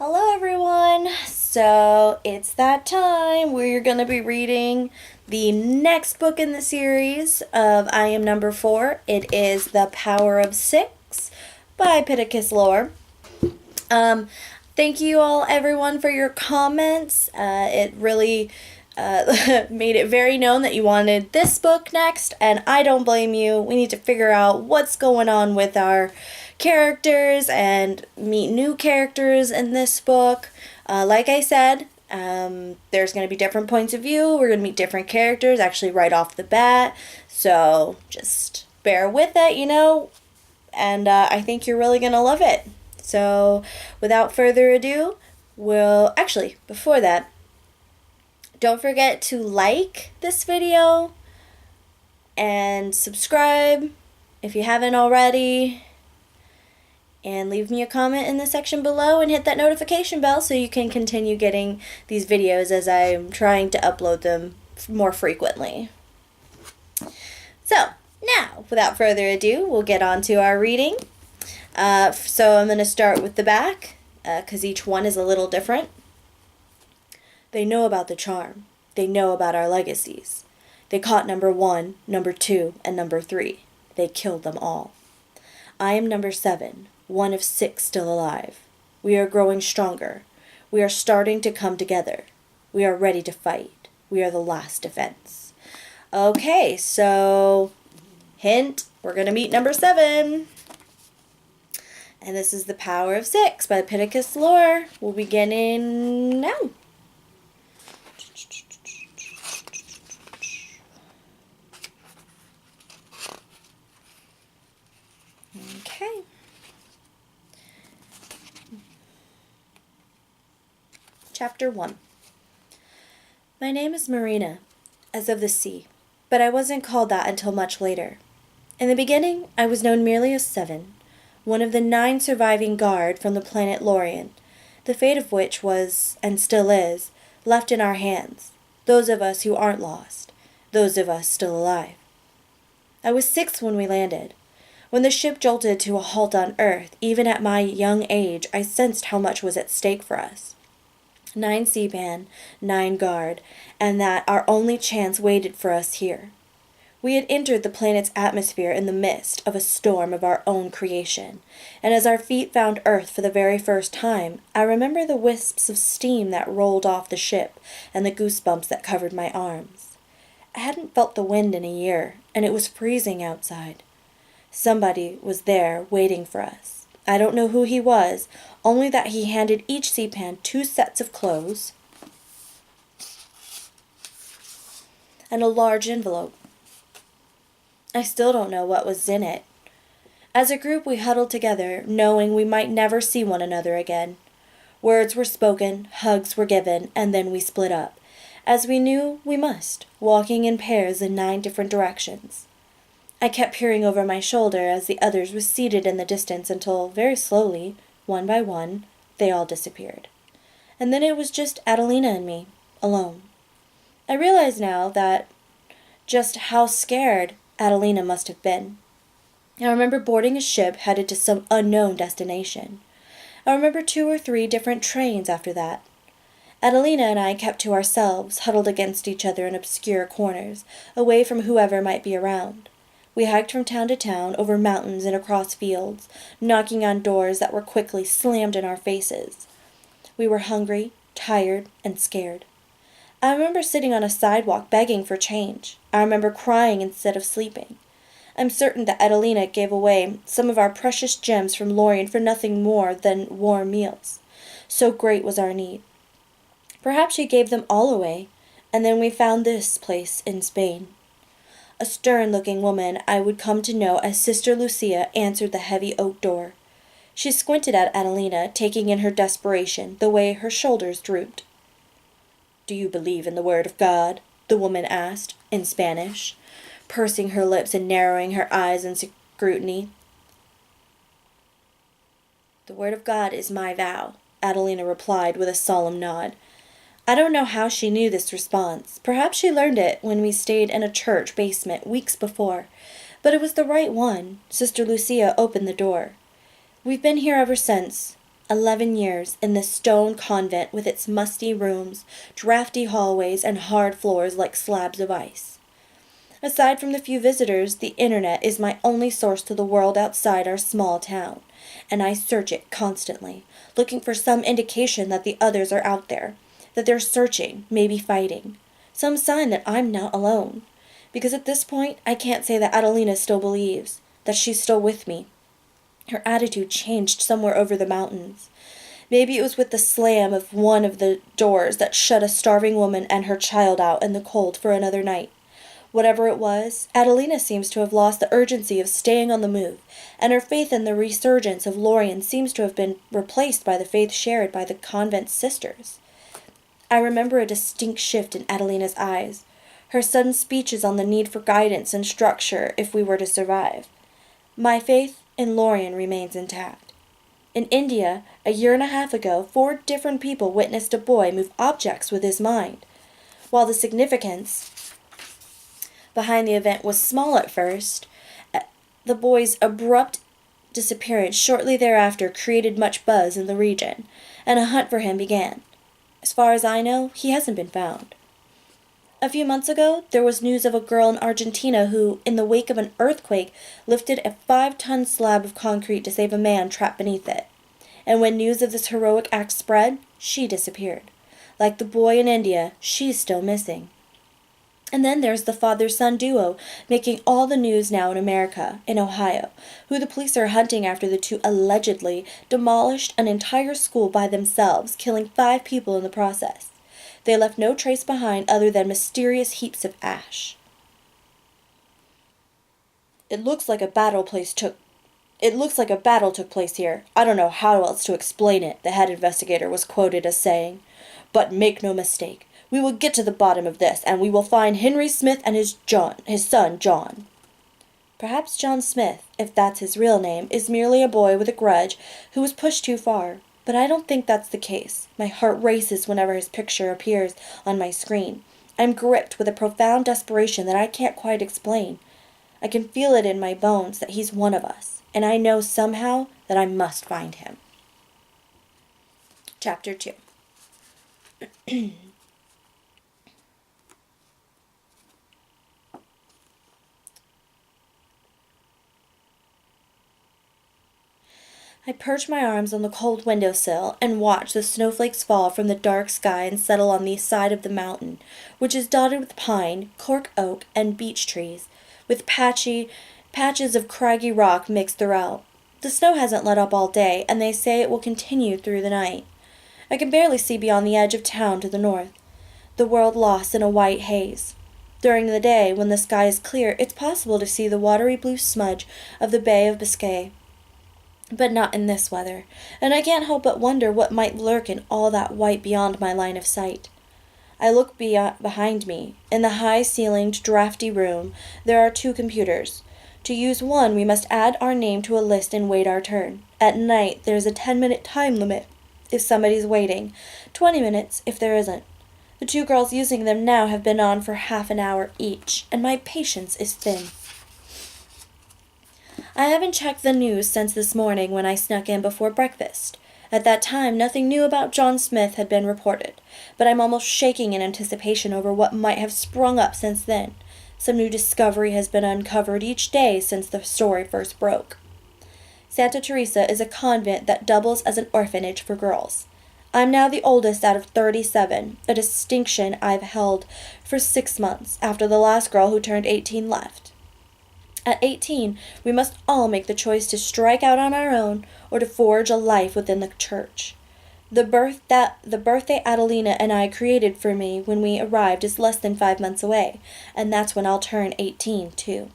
Hello everyone! So it's that time where you're going to be reading the next book in the series of I Am Number 4. It is The Power of Six by Pittacus Lore. Thank you all everyone for your comments. It really made it very known that you wanted this book next, and I don't blame you. We need to figure out what's going on with our characters and meet new characters in this book. Like I said, there's going to be different points of view. We're going to meet different characters actually right off the bat, so just bear with it, and I think you're really going to love it. So without further ado, before that, don't forget to like this video and subscribe if you haven't already, and leave me a comment in the section below and hit that notification bell so you can continue getting these videos as I'm trying to upload them more frequently. So now, without further ado, we'll get on to our reading. So I'm going to start with the back, because each one is a little different. They know about the charm. They know about our legacies. They caught number 1, number 2, and number 3. They killed them all. I am number 7, one of 6 still alive. We are growing stronger. We are starting to come together. We are ready to fight. We are the last defense. Okay, so hint, we're going to meet number 7. And this is The Power of Six by Pittacus Lore. We'll begin in now. Okay. Chapter 1. My name is Marina, as of the sea, but I wasn't called that until much later. In the beginning, I was known merely as Seven, one of the 9 surviving guard from the planet Lorien, the fate of which was, and still is, left in our hands, those of us who aren't lost, those of us still alive. I was 6 when we landed. When the ship jolted to a halt on Earth, even at my young age, I sensed how much was at stake for us. 9 seapan, 9 guard, and that our only chance waited for us here. We had entered the planet's atmosphere in the midst of a storm of our own creation, and as our feet found Earth for the very first time, I remember the wisps of steam that rolled off the ship and the goosebumps that covered my arms. I hadn't felt the wind in a year, and it was freezing outside. Somebody was there waiting for us. I don't know who he was, only that he handed each seapan 2 sets of clothes and a large envelope. I still don't know what was in it. As a group, we huddled together, knowing we might never see one another again. Words were spoken, hugs were given, and then we split up, as we knew we must, walking in pairs in 9 different directions. I kept peering over my shoulder as the others receded in the distance until, very slowly, one by one, they all disappeared. And then it was just Adelina and me, alone. I realize now that just how scared Adelina must have been. I remember boarding a ship headed to some unknown destination. I remember 2 or 3 different trains after that. Adelina and I kept to ourselves, huddled against each other in obscure corners, away from whoever might be around. We hiked from town to town, over mountains and across fields, knocking on doors that were quickly slammed in our faces. We were hungry, tired, and scared. I remember sitting on a sidewalk begging for change. I remember crying instead of sleeping. I'm certain that Adelina gave away some of our precious gems from Lorien for nothing more than warm meals. So great was our need. Perhaps she gave them all away, and then we found this place in Spain. A stern-looking woman I would come to know as Sister Lucia answered the heavy oak door. She squinted at Adelina, taking in her desperation the way her shoulders drooped. "Do you believe in the word of God?" the woman asked, in Spanish, pursing her lips and narrowing her eyes in scrutiny. "The word of God is my vow," Adelina replied with a solemn nod. I don't know how she knew this response. Perhaps she learned it when we stayed in a church basement weeks before, but it was the right one. Sister Lucia opened the door. "We've been here ever since. 11 years in this stone convent with its musty rooms, drafty hallways, and hard floors like slabs of ice. Aside from the few visitors, the internet is my only source to the world outside our small town, and I search it constantly, looking for some indication that the others are out there, that they're searching, maybe fighting, some sign that I'm not alone. Because at this point, I can't say that Adelina still believes, that she's still with me. Her attitude changed somewhere over the mountains. Maybe it was with the slam of one of the doors that shut a starving woman and her child out in the cold for another night. Whatever it was, Adelina seems to have lost the urgency of staying on the move, and her faith in the resurgence of Lorien seems to have been replaced by the faith shared by the convent sisters. I remember a distinct shift in Adelina's eyes, her sudden speeches on the need for guidance and structure if we were to survive. My faith in Lorien remains intact. In India, a year and a half ago, 4 different people witnessed a boy move objects with his mind. While the significance behind the event was small at first, the boy's abrupt disappearance shortly thereafter created much buzz in the region, and a hunt for him began. As far as I know, he hasn't been found. A few months ago, there was news of a girl in Argentina who, in the wake of an earthquake, lifted a 5-ton slab of concrete to save a man trapped beneath it. And when news of this heroic act spread, she disappeared. Like the boy in India, she's still missing. And then there's the father-son duo, making all the news now in America, in Ohio, who the police are hunting after the 2 allegedly demolished an entire school by themselves, killing 5 people in the process. They left no trace behind other than mysterious heaps of ash. It looks like a battle took place here. I don't know how else to explain it, the head investigator was quoted as saying. But make no mistake, we will get to the bottom of this, and we will find Henry Smith and his son John. Perhaps John Smith, if that's his real name, is merely a boy with a grudge who was pushed too far. But I don't think that's the case. My heart races whenever his picture appears on my screen. I'm gripped with a profound desperation that I can't quite explain. I can feel it in my bones that he's one of us, and I know somehow that I must find him. Chapter 2. I perch my arms on the cold windowsill and watch the snowflakes fall from the dark sky and settle on the side of the mountain, which is dotted with pine, cork oak, and beech trees, with patches of craggy rock mixed throughout. The snow hasn't let up all day, and they say it will continue through the night. I can barely see beyond the edge of town to the north, the world lost in a white haze. During the day, when the sky is clear, it's possible to see the watery blue smudge of the Bay of Biscay. But not in this weather, and I can't help but wonder what might lurk in all that white beyond my line of sight. I look behind me. In the high-ceilinged, drafty room, there are 2 computers. To use one, we must add our name to a list and wait our turn. At night, there's a 10-minute time limit if somebody's waiting, 20 minutes if there isn't. The 2 girls using them now have been on for half an hour each, and my patience is thin. I haven't checked the news since this morning when I snuck in before breakfast. At that time, nothing new about John Smith had been reported, but I'm almost shaking in anticipation over what might have sprung up since then. Some new discovery has been uncovered each day since the story first broke. Santa Teresa is a convent that doubles as an orphanage for girls. I'm now the oldest out of 37, a distinction I've held for 6 months after the last girl who turned 18 left. At 18, we must all make the choice to strike out on our own or to forge a life within the church. The birthday Adelina and I created for me when we arrived is less than 5 months away, and that's when I'll turn 18, too.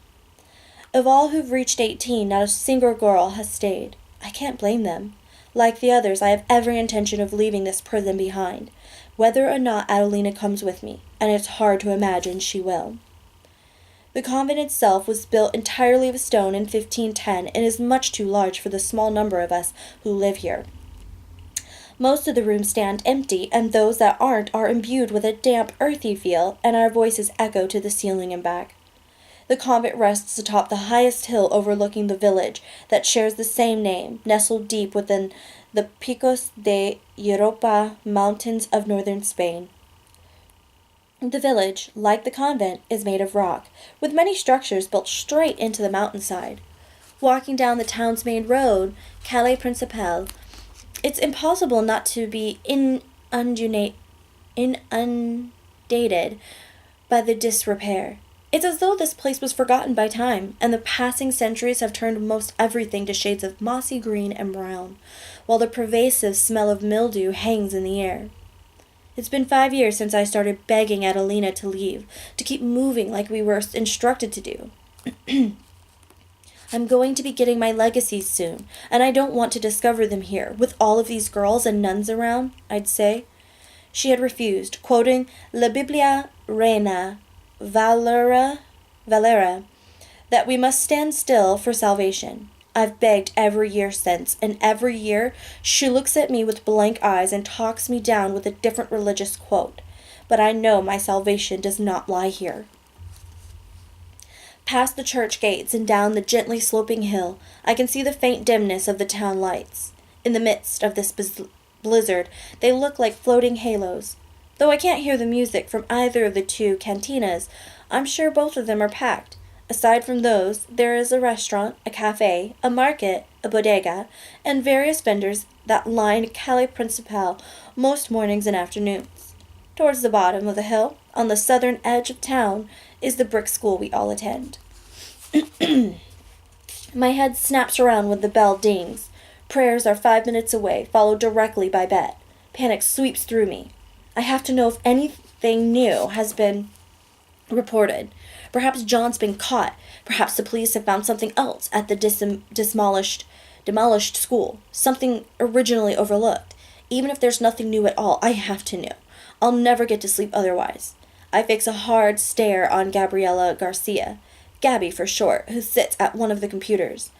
Of all who've reached 18, not a single girl has stayed. I can't blame them. Like the others, I have every intention of leaving this prison behind, whether or not Adelina comes with me, and it's hard to imagine she will. The convent itself was built entirely of stone in 1510 and is much too large for the small number of us who live here. Most of the rooms stand empty, and those that aren't are imbued with a damp, earthy feel, and our voices echo to the ceiling and back. The convent rests atop the highest hill overlooking the village that shares the same name, nestled deep within the Picos de Europa mountains of northern Spain. The village, like the convent, is made of rock, with many structures built straight into the mountainside. Walking down the town's main road, Calle Principal, it's impossible not to be inundated by the disrepair. It's as though this place was forgotten by time, and the passing centuries have turned most everything to shades of mossy green and brown, while the pervasive smell of mildew hangs in the air. It's been 5 years since I started begging Adelina to leave, to keep moving like we were instructed to do. I'm going to be getting my legacies soon, and I don't want to discover them here, with all of these girls and nuns around, I'd say. She had refused, quoting La Biblia Reina Valera, that we must stand still for salvation. I've begged every year since, and every year she looks at me with blank eyes and talks me down with a different religious quote. But I know my salvation does not lie here. Past the church gates and down the gently sloping hill, I can see the faint dimness of the town lights. In the midst of this blizzard, they look like floating halos. Though I can't hear the music from either of the two cantinas, I'm sure both of them are packed. Aside from those, there is a restaurant, a cafe, a market, a bodega, and various vendors that line Calle Principal most mornings and afternoons. Towards the bottom of the hill, on the southern edge of town, is the brick school we all attend. My head snaps around when the bell dings. Prayers are 5 minutes away, followed directly by bed. Panic sweeps through me. I have to know if anything new has been reported. Perhaps John's been caught. Perhaps the police have found something else at the demolished school. Something originally overlooked. Even if there's nothing new at all, I have to know. I'll never get to sleep otherwise. I fix a hard stare on Gabriela Garcia, Gabby for short, who sits at one of the computers.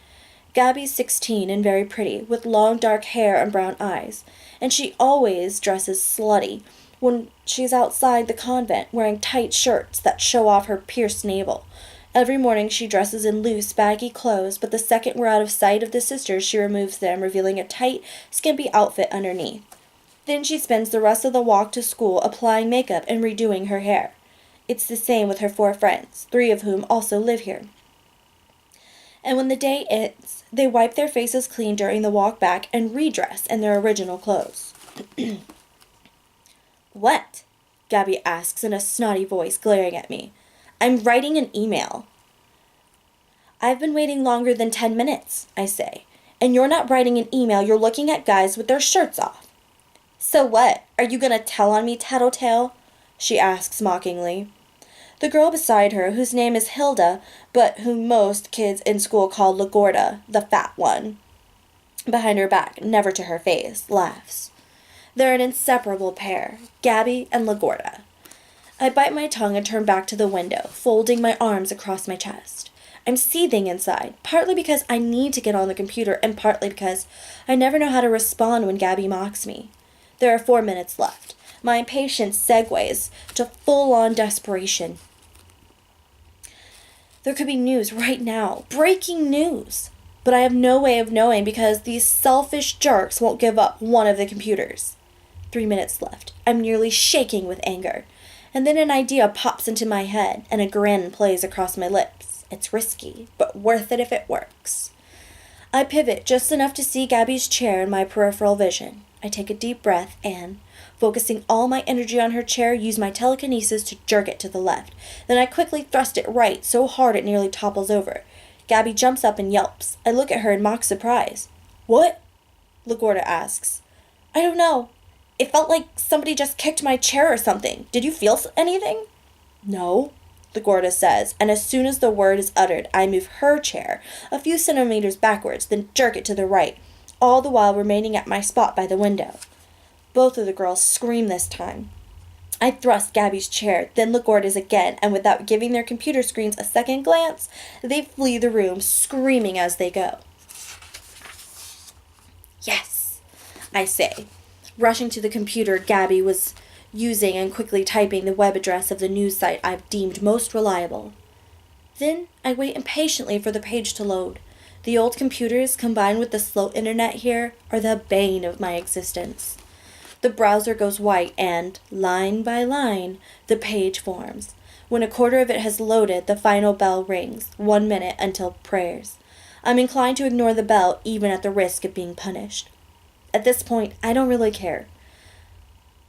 Gabby's 16 and very pretty, with long dark hair and brown eyes, and she always dresses slutty when she's outside the convent, wearing tight shirts that show off her pierced navel. Every morning she dresses in loose, baggy clothes, but the second we're out of sight of the sisters, she removes them, revealing a tight, skimpy outfit underneath. Then she spends the rest of the walk to school applying makeup and redoing her hair. It's the same with her 4 friends, 3 of whom also live here. And when the day ends, they wipe their faces clean during the walk back and redress in their original clothes. What? Gabby asks in a snotty voice, glaring at me. I'm writing an email. I've been waiting longer than 10 minutes, I say. And you're not writing an email, you're looking at guys with their shirts off. So what? Are you going to tell on me, tattletale? She asks mockingly. The girl beside her, whose name is Hilda, but whom most kids in school call La Gorda, the fat one, behind her back, never to her face, laughs. They're an inseparable pair, Gabby and La Gorda. I bite my tongue and turn back to the window, folding my arms across my chest. I'm seething inside, partly because I need to get on the computer and partly because I never know how to respond when Gabby mocks me. There are 4 minutes left. My impatience segues to full-on desperation. There could be news right now, breaking news. But I have no way of knowing because these selfish jerks won't give up one of the computers. 3 minutes left. I'm nearly shaking with anger. And then an idea pops into my head and a grin plays across my lips. It's risky, but worth it if it works. I pivot just enough to see Gabby's chair in my peripheral vision. I take a deep breath and, focusing all my energy on her chair, use my telekinesis to jerk it to the left. Then I quickly thrust it right so hard it nearly topples over. Gabby jumps up and yelps. I look at her in mock surprise. What? LaGorda asks. I don't know. It felt like somebody just kicked my chair or something. Did you feel anything? No, LaGorda says, and as soon as the word is uttered, I move her chair a few centimeters backwards, then jerk it to the right, all the while remaining at my spot by the window. Both of the girls scream this time. I thrust Gabby's chair, then LaGorda's again, and without giving their computer screens a second glance, they flee the room, screaming as they go. Yes, I say, rushing to the computer Gabby was using and quickly typing the web address of the news site I've deemed most reliable. Then I wait impatiently for the page to load. The old computers, combined with the slow internet here, are the bane of my existence. The browser goes white and, line by line, the page forms. When a quarter of it has loaded, the final bell rings, 1 minute until prayers. I'm inclined to ignore the bell even at the risk of being punished. At this point, I don't really care.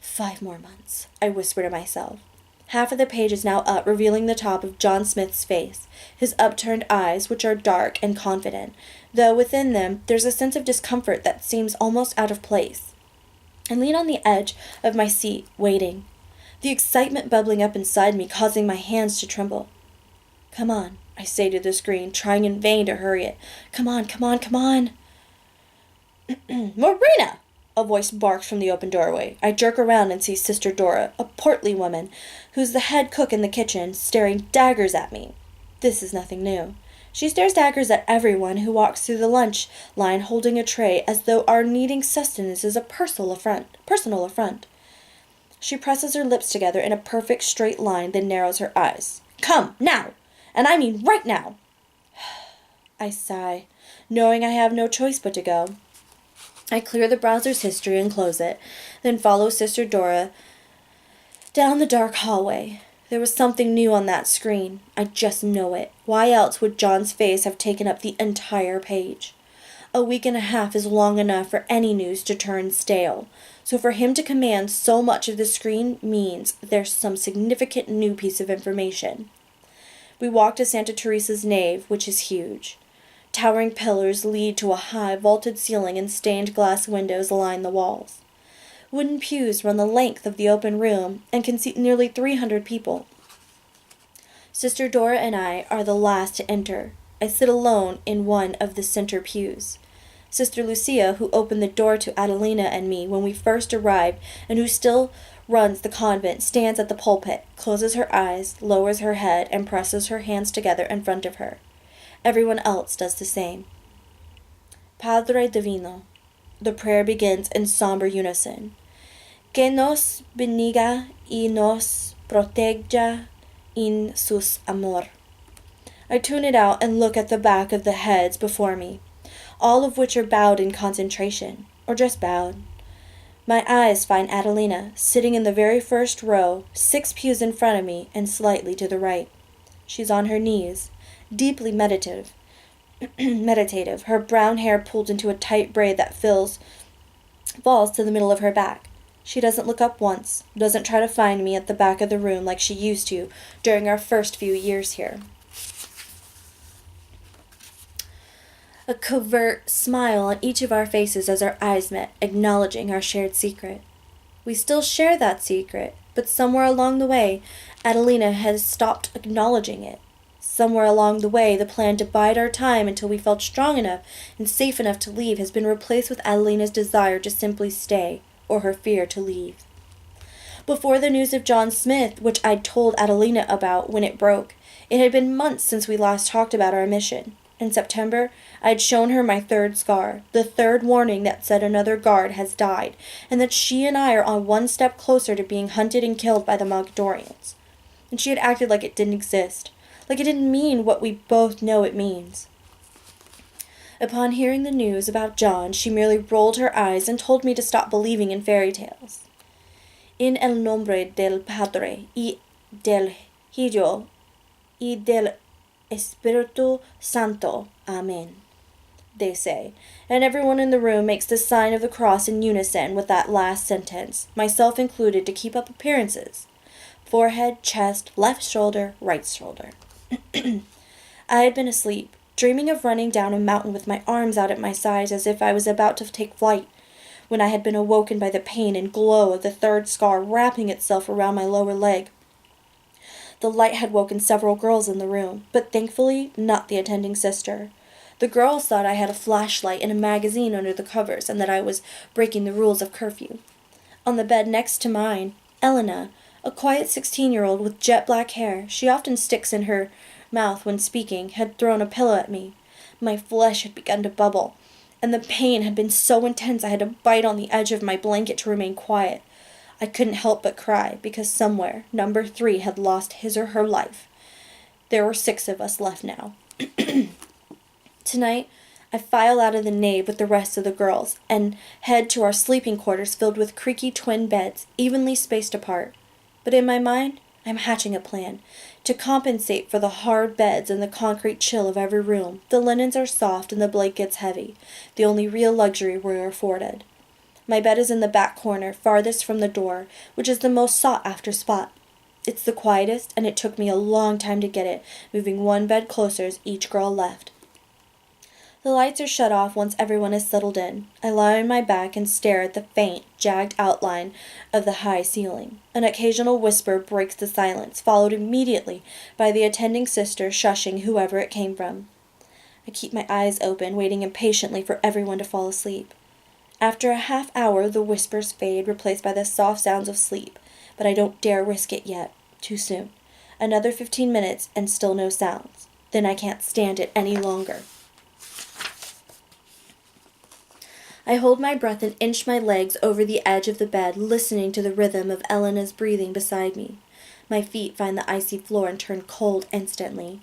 5 more months, I whisper to myself. Half of the page is now up, revealing the top of John Smith's face, his upturned eyes, which are dark and confident, though within them there's a sense of discomfort that seems almost out of place. I lean on the edge of my seat, waiting, the excitement bubbling up inside me, causing my hands to tremble. Come on, I say to the screen, trying in vain to hurry it. Come on, come on, come on. Marina! A voice barks from the open doorway. I jerk around and see Sister Dora, a portly woman, who's the head cook in the kitchen, staring daggers at me. This is nothing new. She stares daggers at everyone who walks through the lunch line holding a tray, as though our needing sustenance is a personal affront. She presses her lips together in a perfect straight line, then narrows her eyes. Come, now! And I mean right now! I sigh, knowing I have no choice but to go. I clear the browser's history and close it, then follow Sister Dora down the dark hallway. There was something new on that screen. I just know it. Why else would John's face have taken up the entire page? A week and a half is long enough for any news to turn stale, so for him to command so much of the screen means there's some significant new piece of information. We walk to Santa Teresa's nave, which is huge. Towering pillars lead to a high, vaulted ceiling, and stained glass windows line the walls. Wooden pews run the length of the open room and can seat nearly 300 people. Sister Dora and I are the last to enter. I sit alone in one of the center pews. Sister Lucia, who opened the door to Adelina and me when we first arrived and who still runs the convent, stands at the pulpit, closes her eyes, lowers her head, and presses her hands together in front of her. Everyone else does the same. Padre Divino. The prayer begins in somber unison. Que nos bendiga y nos proteja in sus amor. I tune it out and look at the back of the heads before me, all of which are bowed in concentration, or just bowed. My eyes find Adelina, sitting in the very first row, 6 pews in front of me and slightly to the right. She's on her knees, deeply meditative, her brown hair pulled into a tight braid that falls to the middle of her back. She doesn't look up once, doesn't try to find me at the back of the room like she used to during our first few years here. A covert smile on each of our faces as our eyes met, acknowledging our shared secret. We still share that secret, but somewhere along the way, Adelina has stopped acknowledging it. Somewhere along the way, the plan to bide our time until we felt strong enough and safe enough to leave has been replaced with Adelina's desire to simply stay, or her fear to leave. Before the news of John Smith, which I'd told Adelina about when it broke, it had been months since we last talked about our mission. In September, I'd shown her my 3rd scar, the 3rd warning that said another guard has died, and that she and I are on one step closer to being hunted and killed by the Magdorians. And she had acted like it didn't exist, like it didn't mean what we both know it means. Upon hearing the news about John, she merely rolled her eyes and told me to stop believing in fairy tales. In el nombre del Padre, y del Hijo, y del Espíritu Santo. Amen, they say, and everyone in the room makes the sign of the cross in unison with that last sentence, myself included, to keep up appearances. Forehead, chest, left shoulder, right shoulder. I had been asleep, dreaming of running down a mountain with my arms out at my sides as if I was about to take flight, when I had been awoken by the pain and glow of the 3rd scar wrapping itself around my lower leg. The light had woken several girls in the room, but thankfully not the attending sister. The girls thought I had a flashlight and a magazine under the covers and that I was breaking the rules of curfew. On the bed next to mine, Elena, a quiet 16-year-old with jet black hair she often sticks in her mouth when speaking, had thrown a pillow at me. My flesh had begun to bubble, and the pain had been so intense I had to bite on the edge of my blanket to remain quiet. I couldn't help but cry, because somewhere, number 3 had lost his or her life. There were 6 of us left now. Tonight, I file out of the nave with the rest of the girls and head to our sleeping quarters filled with creaky twin beds, evenly spaced apart. But in my mind, I'm hatching a plan. To compensate for the hard beds and the concrete chill of every room, the linens are soft and the blankets heavy, the only real luxury we're afforded. My bed is in the back corner, farthest from the door, which is the most sought-after spot. It's the quietest, and it took me a long time to get it, moving one bed closer as each girl left. The lights are shut off once everyone is settled in. I lie on my back and stare at the faint, jagged outline of the high ceiling. An occasional whisper breaks the silence, followed immediately by the attending sister shushing whoever it came from. I keep my eyes open, waiting impatiently for everyone to fall asleep. After a half hour, the whispers fade, replaced by the soft sounds of sleep, but I don't dare risk it yet. Too soon. Another 15 minutes, and still no sounds. Then I can't stand it any longer. I hold my breath and inch my legs over the edge of the bed, listening to the rhythm of Elena's breathing beside me. My feet find the icy floor and turn cold instantly.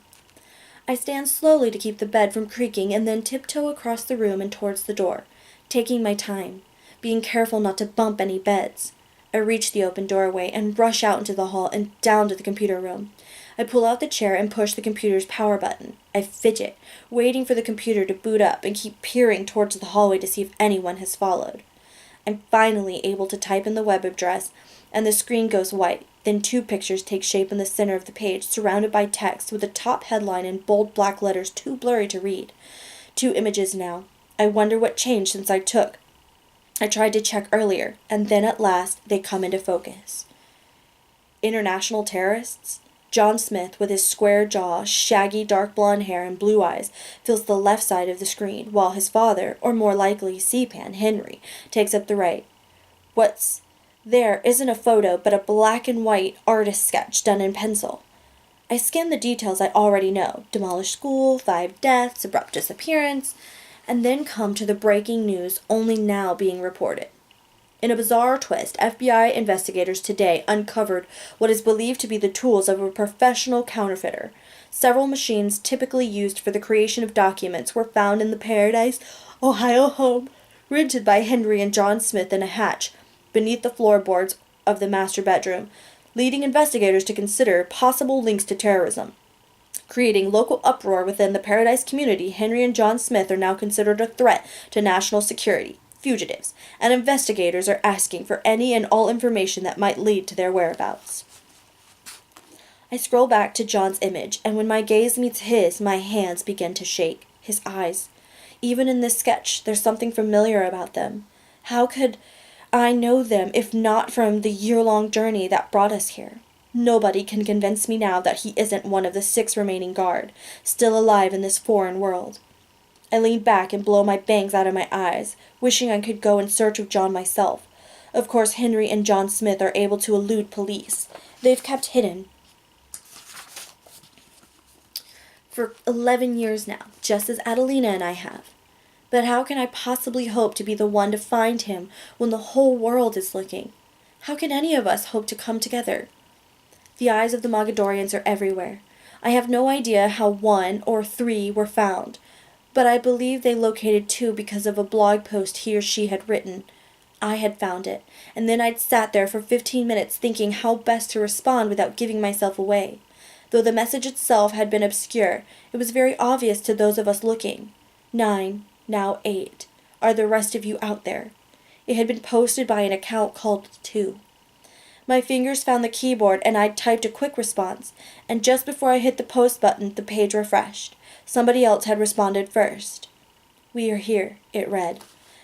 I stand slowly to keep the bed from creaking and then tiptoe across the room and towards the door, taking my time, being careful not to bump any beds. I reach the open doorway and rush out into the hall and down to the computer room. I pull out the chair and push the computer's power button. I fidget, waiting for the computer to boot up and keep peering towards the hallway to see if anyone has followed. I'm finally able to type in the web address, and the screen goes white. Then 2 pictures take shape in the center of the page, surrounded by text with the top headline in bold black letters too blurry to read. 2 images now. I wonder what changed since I tried to check earlier, and then at last they come into focus. International terrorists? John Smith, with his square jaw, shaggy dark blonde hair, and blue eyes, fills the left side of the screen, while his father, or more likely C-Pan, Henry, takes up the right. What's there isn't a photo, but a black and white artist sketch done in pencil. I skim the details I already know. Demolished school, 5 deaths, abrupt disappearance, and then come to the breaking news only now being reported. In a bizarre twist, FBI investigators today uncovered what is believed to be the tools of a professional counterfeiter. Several machines typically used for the creation of documents were found in the Paradise, Ohio home, rented by Henry and John Smith in a hatch beneath the floorboards of the master bedroom, leading investigators to consider possible links to terrorism. Creating local uproar within the Paradise community, Henry and John Smith are now considered a threat to national security. Fugitives, and investigators are asking for any and all information that might lead to their whereabouts. I scroll back to John's image, and when my gaze meets his, my hands begin to shake. His eyes. Even in this sketch, there's something familiar about them. How could I know them if not from the year-long journey that brought us here? Nobody can convince me now that he isn't one of the 6 remaining guard, still alive in this foreign world. I lean back and blow my bangs out of my eyes, wishing I could go in search of John myself. Of course, Henry and John Smith are able to elude police. They've kept hidden for 11 years now, just as Adelina and I have. But how can I possibly hope to be the one to find him when the whole world is looking? How can any of us hope to come together? The eyes of the Mogadorians are everywhere. I have no idea how 1 or 3 were found, but I believe they located 2 because of a blog post he or she had written. I had found it, and then I'd sat there for 15 minutes thinking how best to respond without giving myself away. Though the message itself had been obscure, it was very obvious to those of us looking. 9, now 8. Are the rest of you out there? It had been posted by an account called 2. My fingers found the keyboard and I'd typed a quick response, and just before I hit the post button, the page refreshed. Somebody else had responded first. "We are here," it read.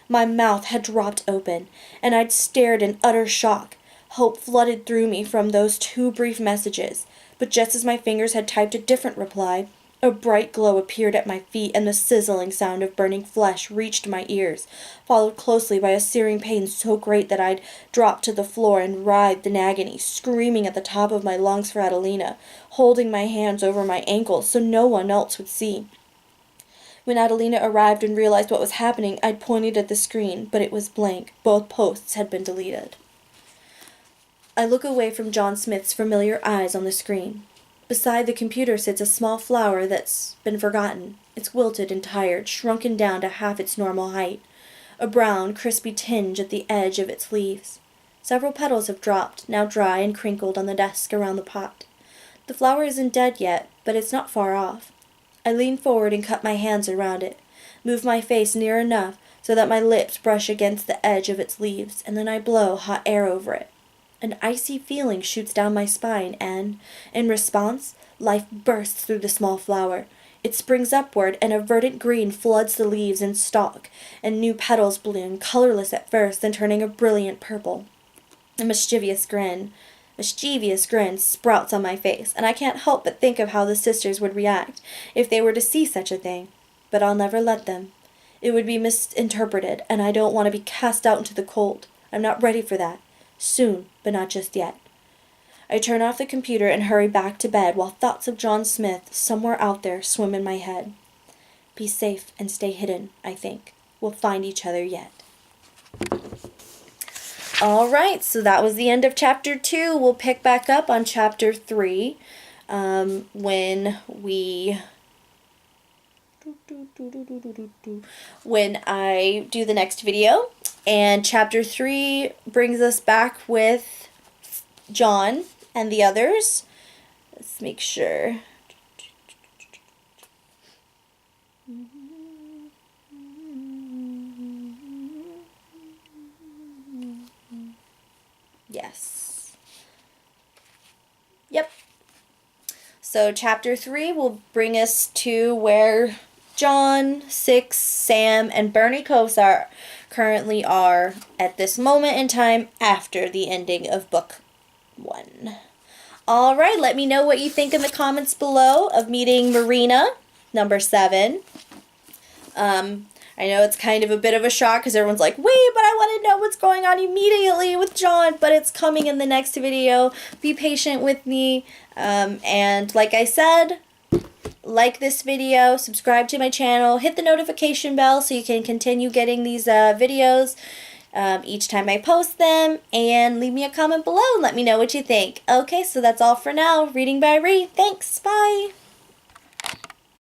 My mouth had dropped open, and I'd stared in utter shock. Hope flooded through me from those 2 brief messages, but just as my fingers had typed a different reply, a bright glow appeared at my feet and the sizzling sound of burning flesh reached my ears, followed closely by a searing pain so great that I'd dropped to the floor and writhed in agony, screaming at the top of my lungs for Adelina, holding my hands over my ankles so no one else would see. When Adelina arrived and realized what was happening, I'd pointed at the screen, but it was blank. Both posts had been deleted. I look away from John Smith's familiar eyes on the screen. Beside the computer sits a small flower that's been forgotten. It's wilted and tired, shrunken down to half its normal height, a brown, crispy tinge at the edge of its leaves. Several petals have dropped, now dry and crinkled on the desk around the pot. The flower isn't dead yet, but it's not far off. I lean forward and cup my hands around it, move my face near enough so that my lips brush against the edge of its leaves, and then I blow hot air over it. An icy feeling shoots down my spine, and, in response, life bursts through the small flower. It springs upward, and a verdant green floods the leaves and stalk, and new petals bloom, colorless at first, then turning a brilliant purple. A mischievous grin sprouts on my face, and I can't help but think of how the sisters would react if they were to see such a thing. But I'll never let them. It would be misinterpreted, and I don't want to be cast out into the cold. I'm not ready for that. Soon, but not just yet. I turn off the computer and hurry back to bed while thoughts of John Smith, somewhere out there, swim in my head. Be safe and stay hidden, I think. We'll find each other yet. Alright, so that was the end of Chapter 2. We'll pick back up on Chapter 3 when I do the next video. And Chapter 3 brings us back with John and the others. Let's make sure. Yes. Yep. So Chapter 3 will bring us to where John, Six, Sam, and Bernie Kosar currently are at this moment in time after the ending of Book 1. Alright, let me know what you think in the comments below of meeting Marina, number 7. I know it's kind of a bit of a shock because everyone's like, wait, but I want to know what's going on immediately with John, but it's coming in the next video. Be patient with me. And like I said, like this video, subscribe to my channel, hit the notification bell so you can continue getting these videos each time I post them, and leave me a comment below and let me know what you think. Okay, so that's all for now. Reading by Ree. Thanks. Bye.